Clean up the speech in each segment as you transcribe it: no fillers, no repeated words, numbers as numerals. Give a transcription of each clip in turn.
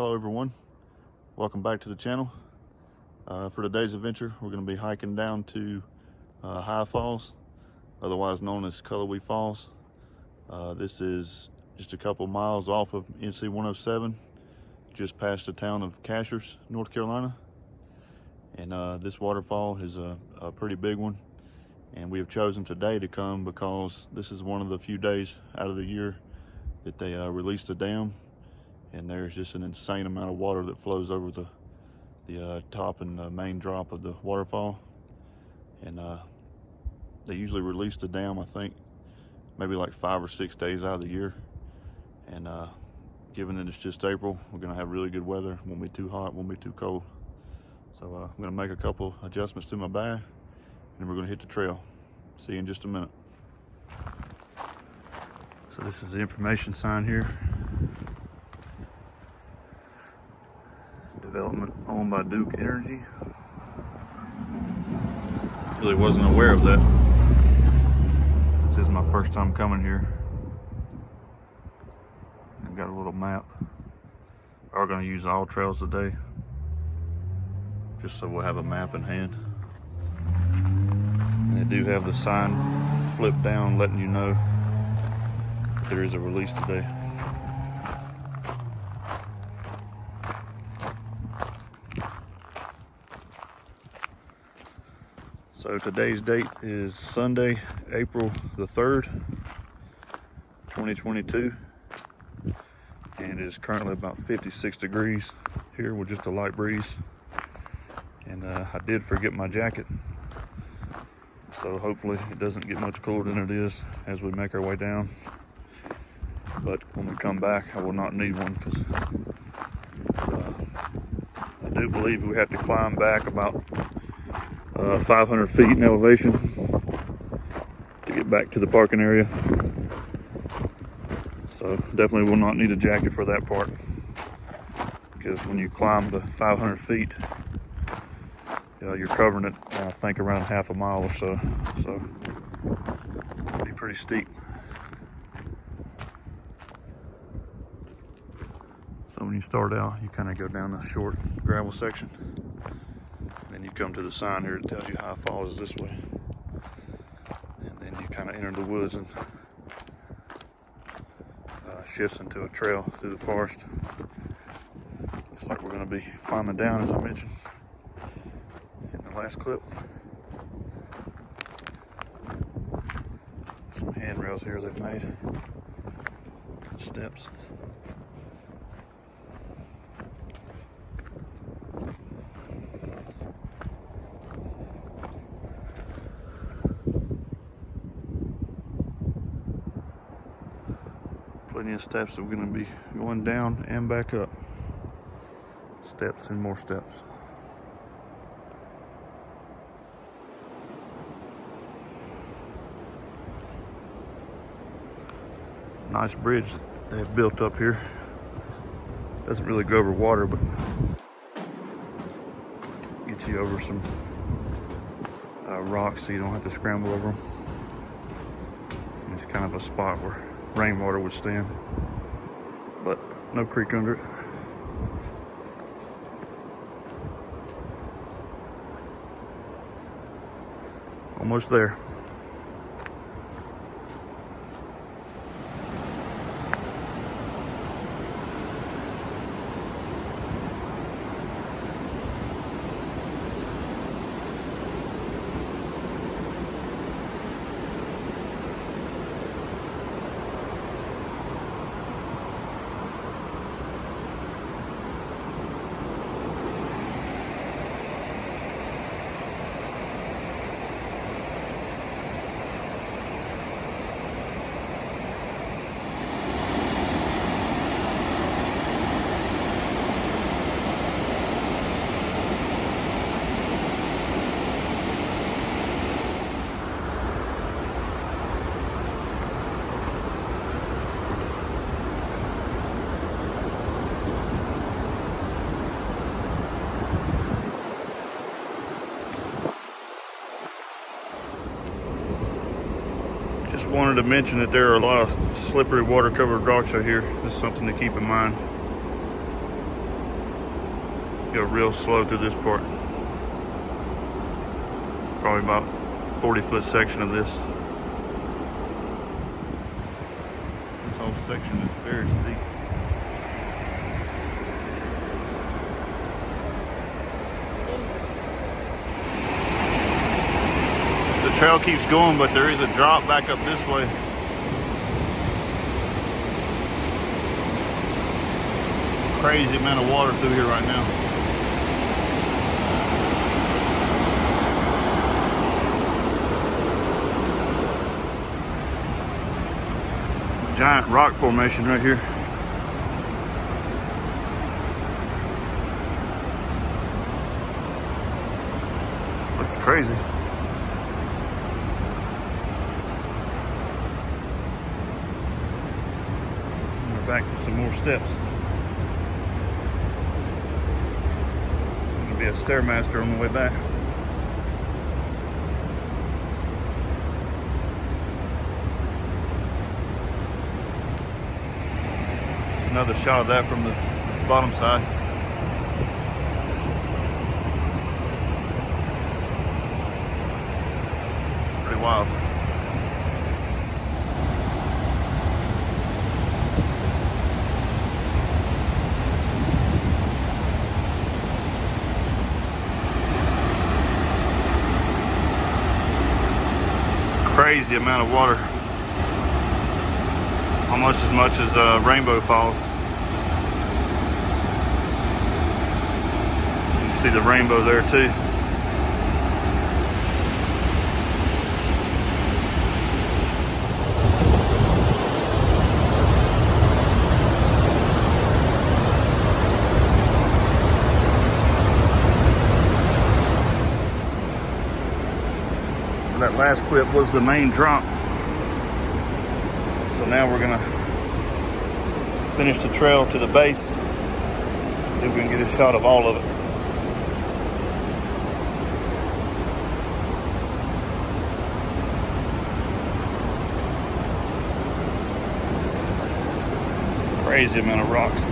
Hello everyone, welcome back to the channel. For today's adventure, we're going to be hiking down to High Falls, otherwise known as Cullowhee Falls. This is just a couple miles off of NC 107, just past the town of Cashers, North Carolina. And this waterfall is a pretty big one, and we have chosen today to come because this is one of the few days out of the year that they release the dam. And there's just an insane amount of water that flows over the top and main drop of the waterfall. And they usually release the dam, I think, maybe like 5 or 6 days out of the year. And given that it's just April, we're gonna have really good weather. Won't be too hot, won't be too cold. So I'm gonna make a couple adjustments to my bag, and we're gonna hit the trail. See you in just a minute. So this is the information sign here. Development owned by Duke Energy. Really wasn't aware of that. This is my first time coming here. I've got a little map. We're going to use all trails today, just so we'll have a map in hand. And they do have the sign flipped down letting you know that there is a release today. So today's date is Sunday, April the 3rd, 2022. And it is currently about 56 degrees here with just a light breeze. And I did forget my jacket. So hopefully it doesn't get much cooler than it is as we make our way down. But when we come back, I will not need one because I do believe we have to climb back about 500 feet in elevation to get back to the parking area. So definitely will not need a jacket for that part, because when you climb the 500 feet, you're covering it, I think, around half a mile or so. So it'll be pretty steep. So when you start out, you kind of go down the short gravel section. Then you come to the sign here that tells you High Falls is this way. And then you kind of enter the woods and shifts into a trail through the forest. Looks like we're going to be climbing down, as I mentioned in the last clip. Some handrails here they've made. Steps. Plenty of steps that we're going to be going down and back up. Steps and more steps. Nice bridge they've built up here. Doesn't really go over water, but gets you over some rocks so you don't have to scramble over them. And it's kind of a spot where rainwater would stand, but no creek under it. Almost there. Just wanted to mention that there are a lot of slippery water covered rocks out here. That's something to keep in mind. Go real slow through this part. Probably about 40-foot section of this. This whole section is very steep. The trail keeps going, but there is a drop back up this way. Crazy amount of water through here right now. Giant rock formation right here. Looks crazy. We're back to some more steps. There's gonna be a Stairmaster on the way back. Another shot of that from the bottom side. Pretty wild. Crazy amount of water. Almost as much as Rainbow Falls. You can see the rainbow there too. So that last clip was the main drop. So now we're gonna finish the trail to the base. See if we can get a shot of all of it. Crazy amount of rocks.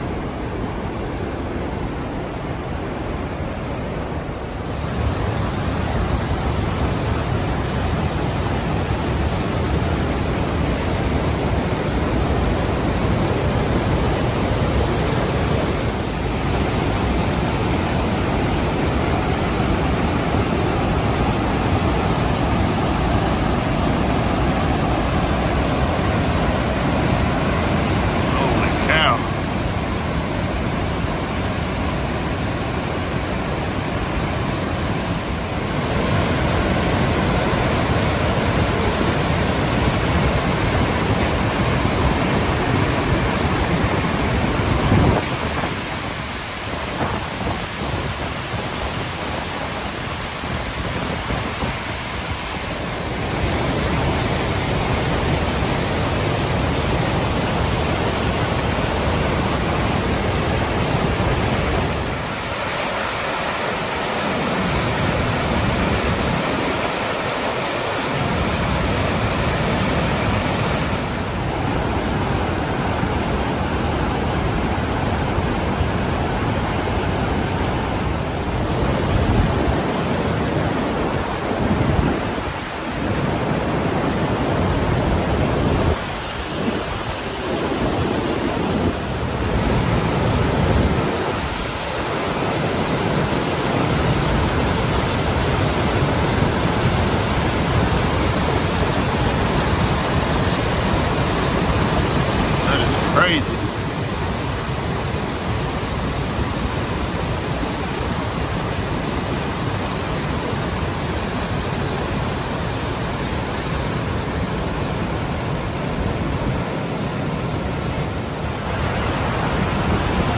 Crazy.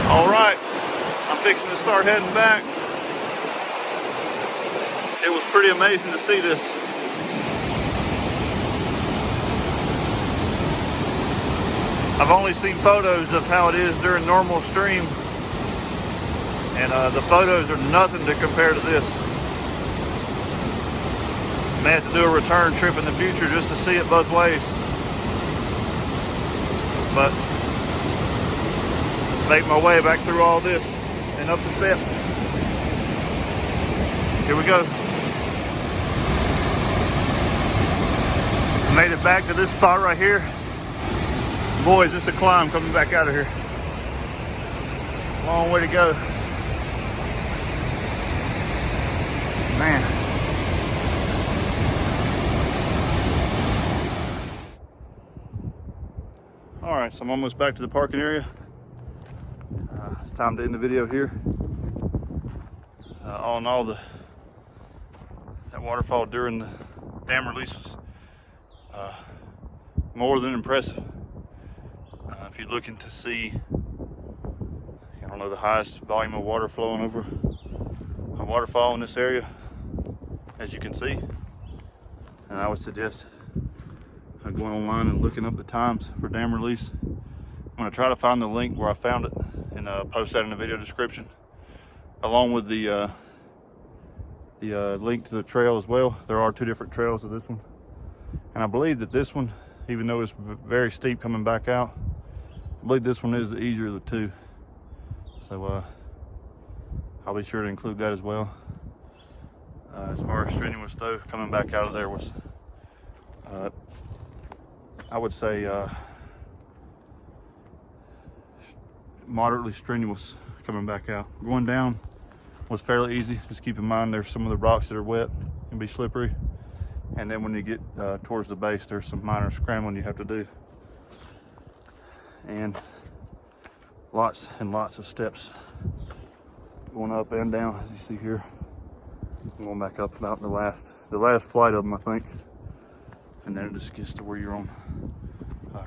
All right, I'm fixing to start heading back. It was pretty amazing to see this. I've only seen photos of how it is during normal stream, and the photos are nothing to compare to this. May have to do a return trip in the future just to see it both ways. But make my way back through all this and up the steps. Here we go. Made it back to this spot right here. Boy, is this a climb coming back out of here. Long way to go. Man. All right, so I'm almost back to the parking area. It's time to end the video here. All in all, that waterfall during the dam release was more than impressive. If you're looking to see, I don't know, the highest volume of water flowing over a waterfall in this area, as you can see, and I would suggest going online and looking up the times for dam release. I'm going to try to find the link where I found it and post that in the video description, along with the link to the trail as well. There are two different trails of this one, and I believe that this one, even though it's very steep coming back out, I believe this one is the easier of the two. So I'll be sure to include that as well. As far as strenuous though, coming back out of there was, I would say, moderately strenuous coming back out. Going down was fairly easy. Just keep in mind there's some of the rocks that are wet, can be slippery. And then when you get towards the base, there's some minor scrambling you have to do. And lots and lots of steps going up and down, as you see here. I'm going back up about the last flight of them, I think. And then it just gets to where you're on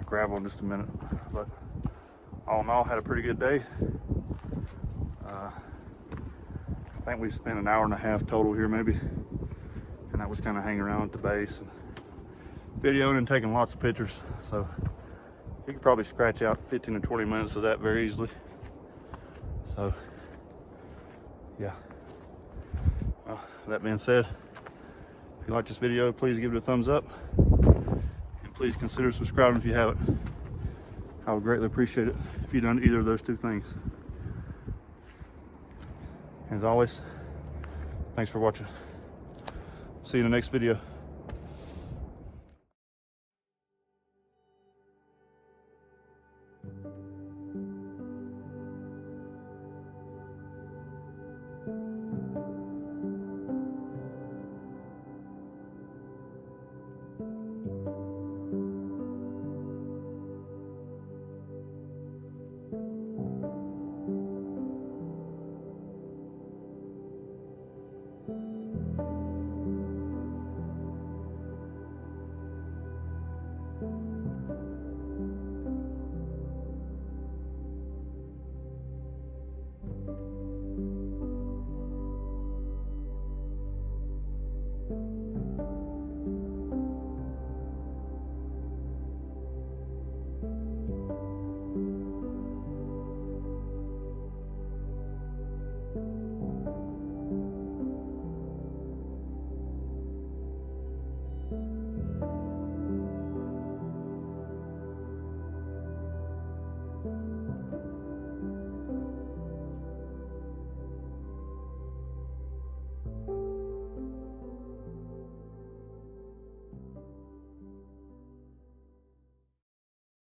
gravel in just a minute. But all in all, had a pretty good day. I think we spent an hour and a half total here maybe. And that was kind of hanging around at the base and videoing and taking lots of pictures. So you could probably scratch out 15 to 20 minutes of that very easily. So yeah. Well, that being said, if you like this video, please give it a thumbs up. And please consider subscribing if you haven't. I would greatly appreciate it if you've done either of those two things. As always, thanks for watching. See you in the next video.